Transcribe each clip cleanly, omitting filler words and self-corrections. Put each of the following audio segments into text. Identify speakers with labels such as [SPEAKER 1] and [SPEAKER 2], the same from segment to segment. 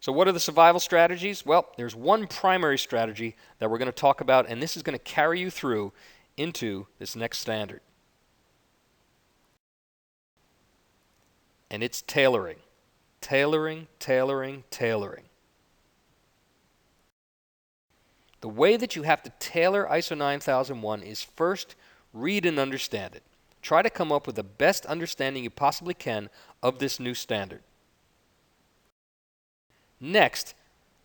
[SPEAKER 1] So what are the survival strategies? Well, there's one primary strategy that we're going to talk about, and this is going to carry you through into this next standard. And it's tailoring. Tailoring, tailoring, tailoring. The way that you have to tailor ISO 9001 is first read and understand it. Try to come up with the best understanding you possibly can of this new standard. Next,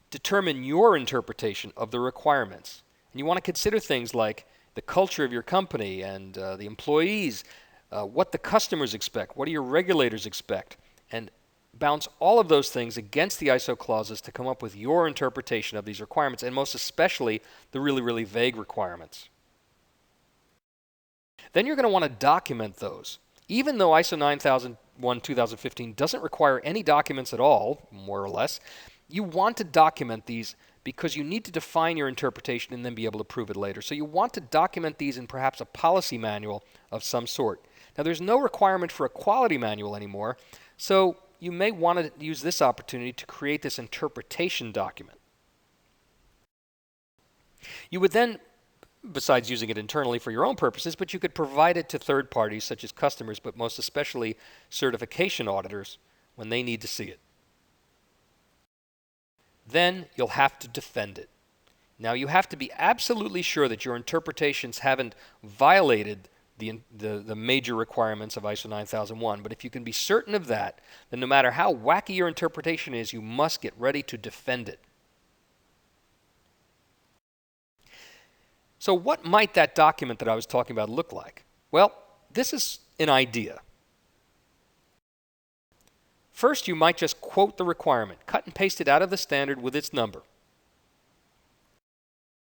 [SPEAKER 1] determine your interpretation of the requirements. And you want to consider things like the culture of your company and the employees, what the customers expect, what do your regulators expect, and bounce all of those things against the ISO clauses to come up with your interpretation of these requirements, and most especially the really, really vague requirements. Then you're going to want to document those. Even though ISO 9001-2015 doesn't require any documents at all, more or less, you want to document these because you need to define your interpretation and then be able to prove it later. So you want to document these in perhaps a policy manual of some sort. Now there's no requirement for a quality manual anymore, so you may want to use this opportunity to create this interpretation document. You would then, besides using it internally for your own purposes, but you could provide it to third parties such as customers, but most especially certification auditors when they need to see it. Then you'll have to defend it. Now you have to be absolutely sure that your interpretations haven't violated the major requirements of ISO 9001, but if you can be certain of that, then no matter how wacky your interpretation is, you must get ready to defend it. So what might that document that I was talking about look like? Well, this is an idea. First, you might just quote the requirement, cut and paste it out of the standard with its number.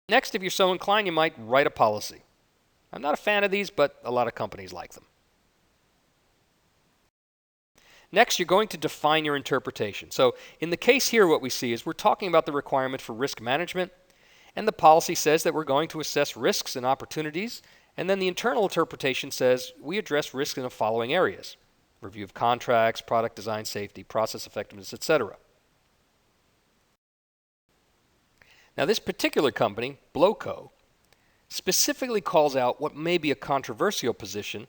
[SPEAKER 1] Next, if you're so inclined, you might write a policy. I'm not a fan of these, but a lot of companies like them. Next, you're going to define your interpretation. So in the case here, what we see is we're talking about the requirement for risk management, and the policy says that we're going to assess risks and opportunities, and then the internal interpretation says we address risks in the following areas: review of contracts, product design safety, process effectiveness, etc. Now this particular company, Blowco, specifically calls out what may be a controversial position,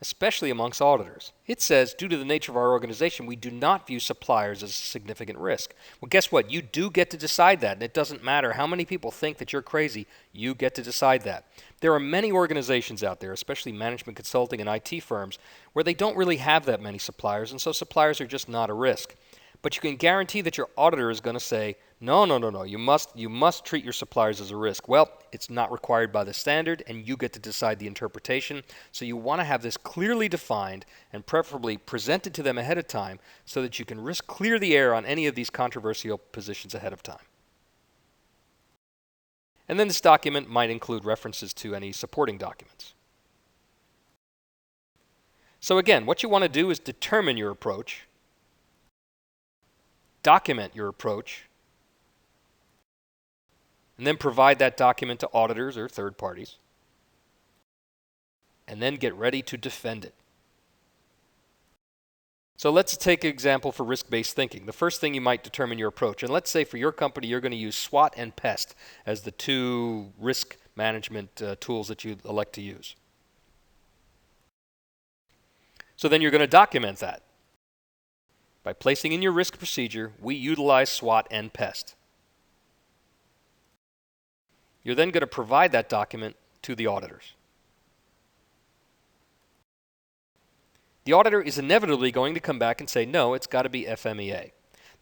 [SPEAKER 1] especially amongst auditors. It says, due to the nature of our organization, we do not view suppliers as a significant risk. Well, guess what? You do get to decide that, and it doesn't matter how many people think that you're crazy. You get to decide that. There are many organizations out there, especially management consulting and IT firms, where they don't really have that many suppliers, and so suppliers are just not a risk. But you can guarantee that your auditor is going to say, no, you must treat your suppliers as a risk. Well, it's not required by the standard, and you get to decide the interpretation. So you want to have this clearly defined and preferably presented to them ahead of time so that you can clear the air on any of these controversial positions ahead of time. And then this document might include references to any supporting documents. So again, what you want to do is determine your approach, document your approach, and then provide that document to auditors or third parties, and then get ready to defend it. So let's take an example for risk-based thinking. The first thing you might determine your approach, and let's say for your company you're going to use SWOT and PEST as the two risk management tools that you elect to use. So then you're going to document that. By placing in your risk procedure, we utilize SWOT and PEST. You're then going to provide that document to the auditors. The auditor is inevitably going to come back and say, no, it's got to be FMEA.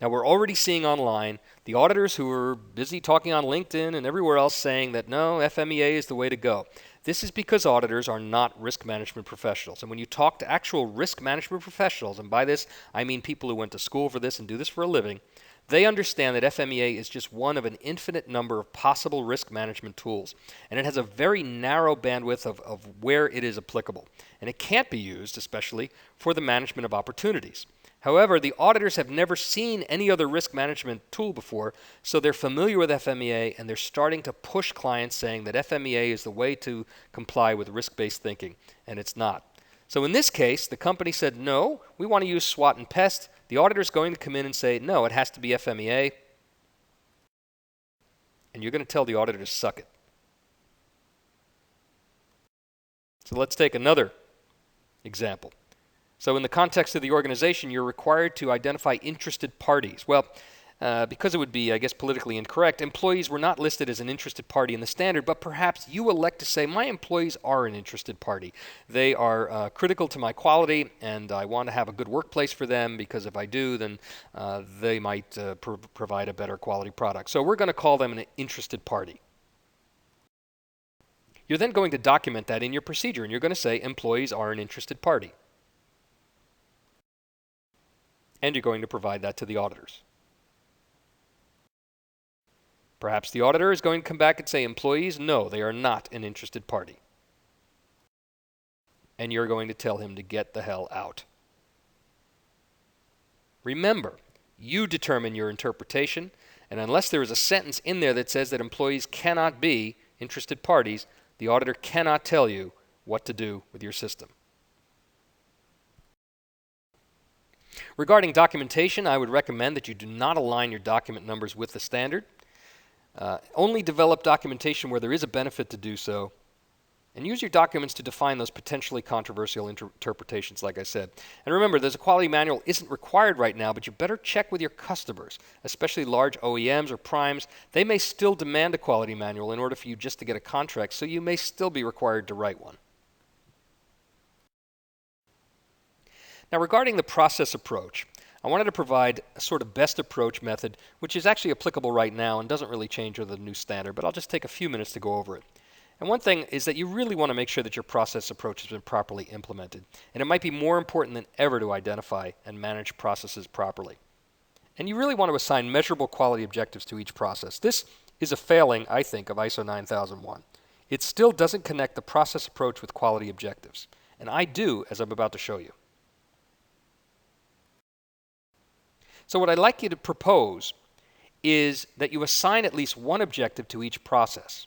[SPEAKER 1] Now, we're already seeing online the auditors who are busy talking on LinkedIn and everywhere else saying that, no, FMEA is the way to go. This is because auditors are not risk management professionals. And when you talk to actual risk management professionals, and by this I mean people who went to school for this and do this for a living, they understand that FMEA is just one of an infinite number of possible risk management tools. And it has a very narrow bandwidth of where it is applicable. And it can't be used, especially, for the management of opportunities. However, the auditors have never seen any other risk management tool before, so they're familiar with FMEA, and they're starting to push clients saying that FMEA is the way to comply with risk-based thinking, and it's not. So in this case, the company said, no, we want to use SWOT and PEST. the auditor is going to come in and say, no, it has to be FMEA, and you're going to tell the auditor to suck it. So let's take another example. So in the context of the organization, you're required to identify interested parties. Well, because it would be, I guess, politically incorrect, employees were not listed as an interested party in the standard, but perhaps you elect to say, my employees are an interested party. They are critical to my quality, and I want to have a good workplace for them, because if I do, then they might provide a better quality product. So we're going to call them an interested party. You're then going to document that in your procedure, and you're going to say, employees are an interested party. And you're going to provide that to the auditors. Perhaps the auditor is going to come back and say, employees, no, they are not an interested party. And you're going to tell him to get the hell out. Remember, you determine your interpretation, and unless there is a sentence in there that says that employees cannot be interested parties, the auditor cannot tell you what to do with your system. Regarding documentation, I would recommend that you do not align your document numbers with the standard. Only develop documentation where there is a benefit to do so, and use your documents to define those potentially controversial interpretations, like I said. And remember, there's a quality manual isn't required right now, but you better check with your customers, especially large OEMs or primes. They may still demand a quality manual in order for you just to get a contract, so you may still be required to write one. Now, regarding the process approach, I wanted to provide a sort of best approach method, which is actually applicable right now and doesn't really change with the new standard, but I'll just take a few minutes to go over it. And one thing is that you really want to make sure that your process approach has been properly implemented. And it might be more important than ever to identify and manage processes properly. And you really want to assign measurable quality objectives to each process. This is a failing, I think, of ISO 9001. It still doesn't connect the process approach with quality objectives. And I do, as I'm about to show you. So what I'd like you to propose is that you assign at least one objective to each process.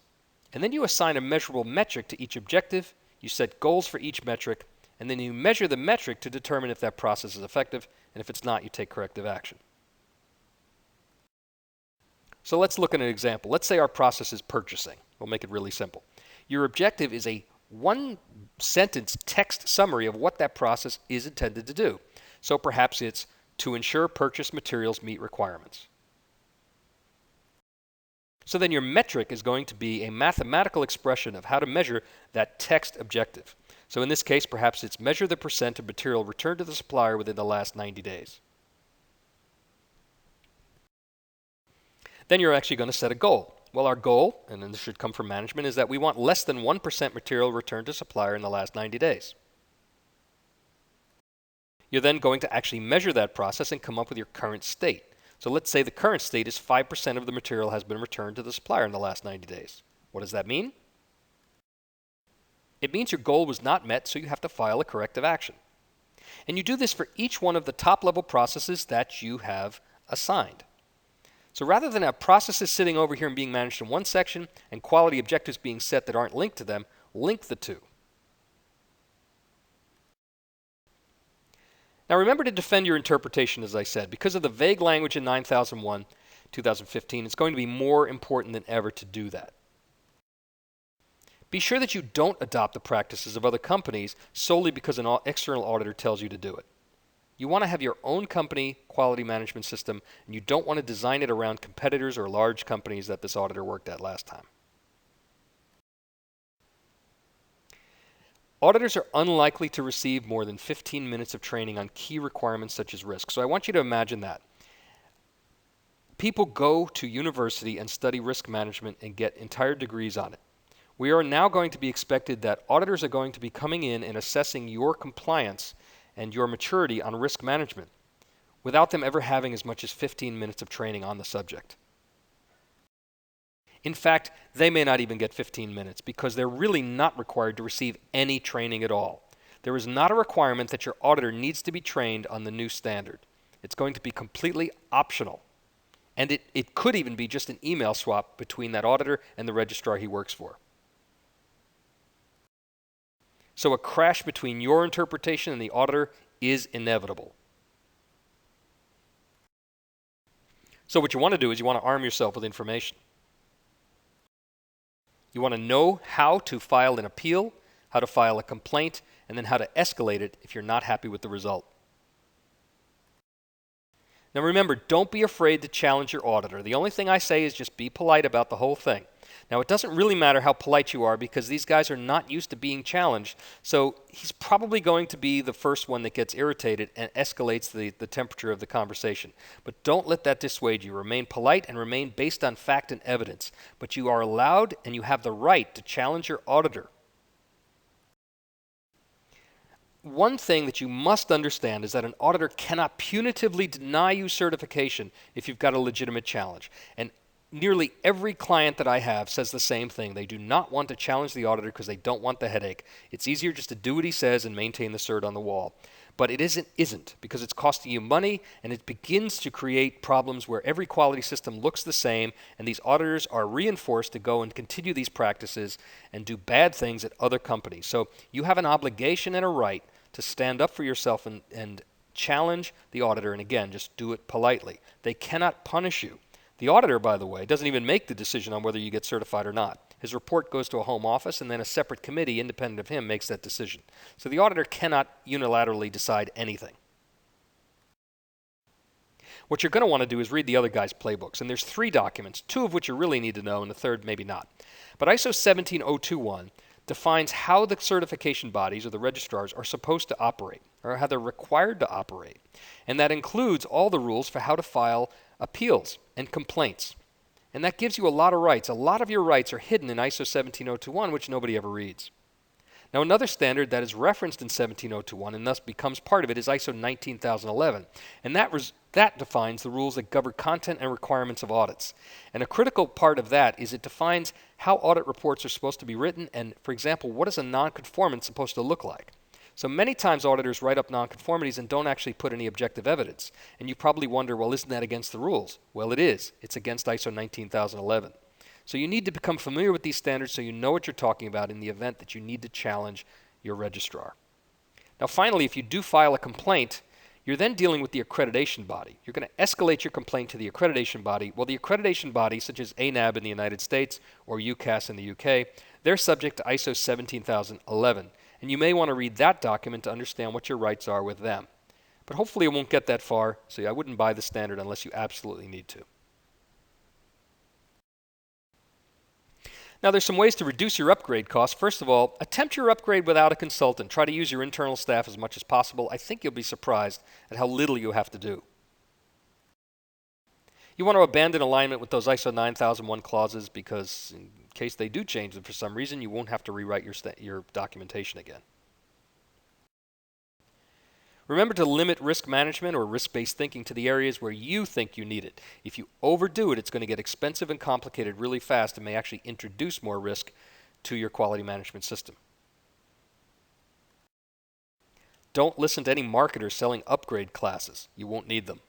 [SPEAKER 1] And then you assign a measurable metric to each objective, you set goals for each metric, and then you measure the metric to determine if that process is effective, and if it's not, you take corrective action. So let's look at an example. Let's say our process is purchasing. We'll make it really simple. Your objective is a one-sentence text summary of what that process is intended to do. So perhaps it's to ensure purchase materials meet requirements. So then your metric is going to be a mathematical expression of how to measure that text objective. So in this case, perhaps it's measure the percent of material returned to the supplier within the last 90 days. Then you're actually going to set a goal. Well, our goal, and then this should come from management, is that we want less than 1% material returned to supplier in the last 90 days. You're then going to actually measure that process and come up with your current state. So let's say the current state is 5% of the material has been returned to the supplier in the last 90 days. What does that mean? It means your goal was not met, so you have to file a corrective action. And you do this for each one of the top-level processes that you have assigned. So rather than have processes sitting over here and being managed in one section and quality objectives being set that aren't linked to them, link the two. Now remember to defend your interpretation, as I said. Because of the vague language in 9001, 2015, it's going to be more important than ever to do that. Be sure that you don't adopt the practices of other companies solely because an external auditor tells you to do it. You want to have your own company quality management system, and you don't want to design it around competitors or large companies that this auditor worked at last time. Auditors are unlikely to receive more than 15 minutes of training on key requirements such as risk. So I want you to imagine that. People go to university and study risk management and get entire degrees on it. We are now going to be expected that auditors are going to be coming in and assessing your compliance and your maturity on risk management without them ever having as much as 15 minutes of training on the subject. In fact, they may not even get 15 minutes because they're really not required to receive any training at all. There is not a requirement that your auditor needs to be trained on the new standard. It's going to be completely optional. And it could even be just an email swap between that auditor and the registrar he works for. So a crash between your interpretation and the auditor is inevitable. So what you want to do is you want to arm yourself with information. You want to know how to file an appeal, how to file a complaint, and then how to escalate it if you're not happy with the result. Now remember, don't be afraid to challenge your auditor. The only thing I say is just be polite about the whole thing. Now it doesn't really matter how polite you are because these guys are not used to being challenged, so he's probably going to be the first one that gets irritated and escalates the temperature of the conversation. But don't let that dissuade you. Remain polite and remain based on fact and evidence. But you are allowed and you have the right to challenge your auditor. One thing that you must understand is that an auditor cannot punitively deny you certification if you've got a legitimate challenge. And nearly every client that I have says the same thing. They do not want to challenge the auditor because they don't want the headache. It's easier just to do what he says and maintain the cert on the wall. But it isn't because it's costing you money, and it begins to create problems where every quality system looks the same, and these auditors are reinforced to go and continue these practices and do bad things at other companies. So you have an obligation and a right to stand up for yourself and challenge the auditor, and again, just do it politely. They cannot punish you. The auditor, by the way, doesn't even make the decision on whether you get certified or not. His report goes to a home office, and then a separate committee independent of him makes that decision. So the auditor cannot unilaterally decide anything. What you're going to want to do is read the other guy's playbooks, and there's 3 documents, 2 of which you really need to know, and the third maybe not. But ISO 17021 defines how the certification bodies or the registrars are supposed to operate, or how they're required to operate. And that includes all the rules for how to file appeals and complaints. And that gives you a lot of rights. A lot of your rights are hidden in ISO 17021, which nobody ever reads. Now, another standard that is referenced in 17021 and thus becomes part of it is ISO 19011. And that defines the rules that govern content and requirements of audits. And a critical part of that is it defines how audit reports are supposed to be written and, for example, what is a nonconformance supposed to look like. So many times auditors write up nonconformities and don't actually put any objective evidence. And you probably wonder, well, isn't that against the rules? Well, it is. It's against ISO 19011. So you need to become familiar with these standards so you know what you're talking about in the event that you need to challenge your registrar. Now finally, if you do file a complaint, you're then dealing with the accreditation body. You're going to escalate your complaint to the accreditation body. Well, the accreditation body, such as ANAB in the United States or UCAS in the UK, they're subject to ISO 17011. And you may want to read that document to understand what your rights are with them. But hopefully it won't get that far, so I wouldn't buy the standard unless you absolutely need to. Now there's some ways to reduce your upgrade costs. First of all, attempt your upgrade without a consultant. Try to use your internal staff as much as possible. I think you'll be surprised at how little you have to do. You want to abandon alignment with those ISO 9001 clauses because in case they do change them for some reason, you won't have to rewrite your documentation again. Remember to limit risk management or risk-based thinking to the areas where you think you need it. If you overdo it, it's going to get expensive and complicated really fast and may actually introduce more risk to your quality management system. Don't listen to any marketers selling upgrade classes. You won't need them.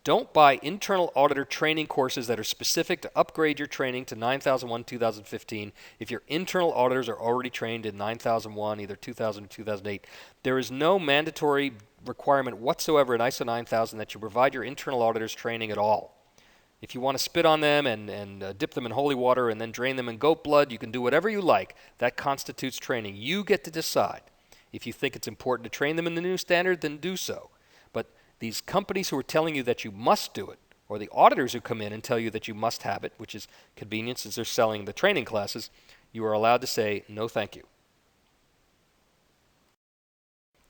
[SPEAKER 1] Don't buy internal auditor training courses that are specific to upgrade your training to 9001-2015 if your internal auditors are already trained in 9001, either 2000 or 2008. There is no mandatory requirement whatsoever in ISO 9000 that you provide your internal auditors training at all. If you want to spit on them and dip them in holy water and then drain them in goat blood, you can do whatever you like. That constitutes training. You get to decide. If you think it's important to train them in the new standard, then do so. But these companies who are telling you that you must do it, or the auditors who come in and tell you that you must have it, which is convenient since they're selling the training classes, you are allowed to say, no thank you.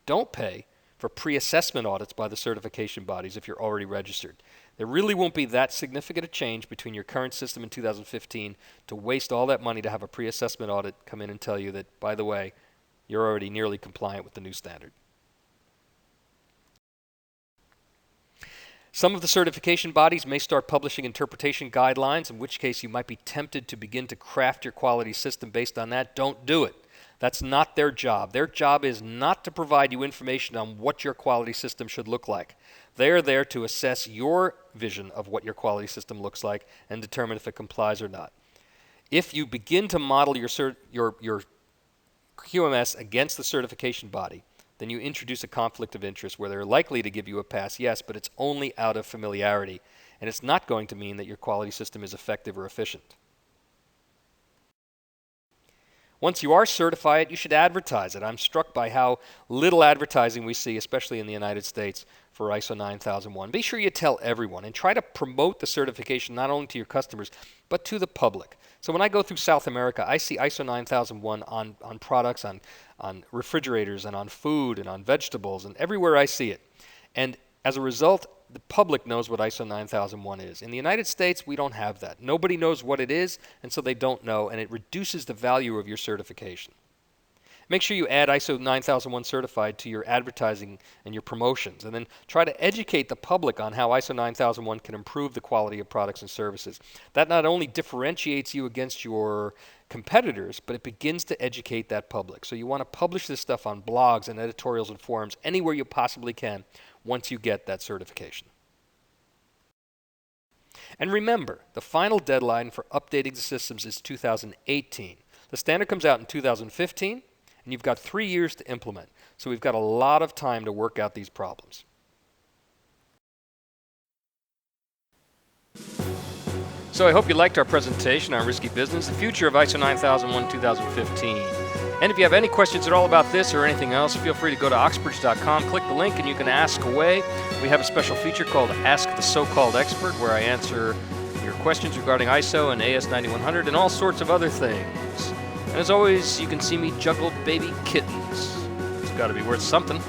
[SPEAKER 1] Don't pay for pre-assessment audits by the certification bodies if you're already registered. There really won't be that significant a change between your current system and 2015 to waste all that money to have a pre-assessment audit come in and tell you that, by the way, you're already nearly compliant with the new standard. Some of the certification bodies may start publishing interpretation guidelines, in which case you might be tempted to begin to craft your quality system based on that. Don't do it. That's not their job. Their job is not to provide you information on what your quality system should look like. They are there to assess your vision of what your quality system looks like and determine if it complies or not. If you begin to model your QMS against the certification body, then you introduce a conflict of interest where they're likely to give you a pass, yes, but it's only out of familiarity, and it's not going to mean that your quality system is effective or efficient. Once you are certified, you should advertise it. I'm struck by how little advertising we see, especially in the United States, for ISO 9001. Be sure you tell everyone and try to promote the certification not only to your customers, but to the public. So when I go through South America, I see ISO 9001 on products, on refrigerators, and on food, and on vegetables, and everywhere I see it. And as a result, the public knows what ISO 9001 is. In the United States, we don't have that. Nobody knows what it is, and so they don't know, and it reduces the value of your certification. Make sure you add ISO 9001 certified to your advertising and your promotions, and then try to educate the public on how ISO 9001 can improve the quality of products and services. That not only differentiates you against your competitors, but it begins to educate that public. So you want to publish this stuff on blogs and editorials and forums anywhere you possibly can once you get that certification. And remember, the final deadline for updating the systems is 2018. The standard comes out in 2015, and you've got 3 years to implement. So we've got a lot of time to work out these problems. So I hope you liked our presentation on Risky Business, the future of ISO 9001 2015. And if you have any questions at all about this or anything else, feel free to go to oxbridge.com, click the link, and you can ask away. We have a special feature called Ask the So-Called Expert, where I answer your questions regarding ISO and AS 9100 and all sorts of other things. And as always, you can see me juggle baby kittens. It's got to be worth something.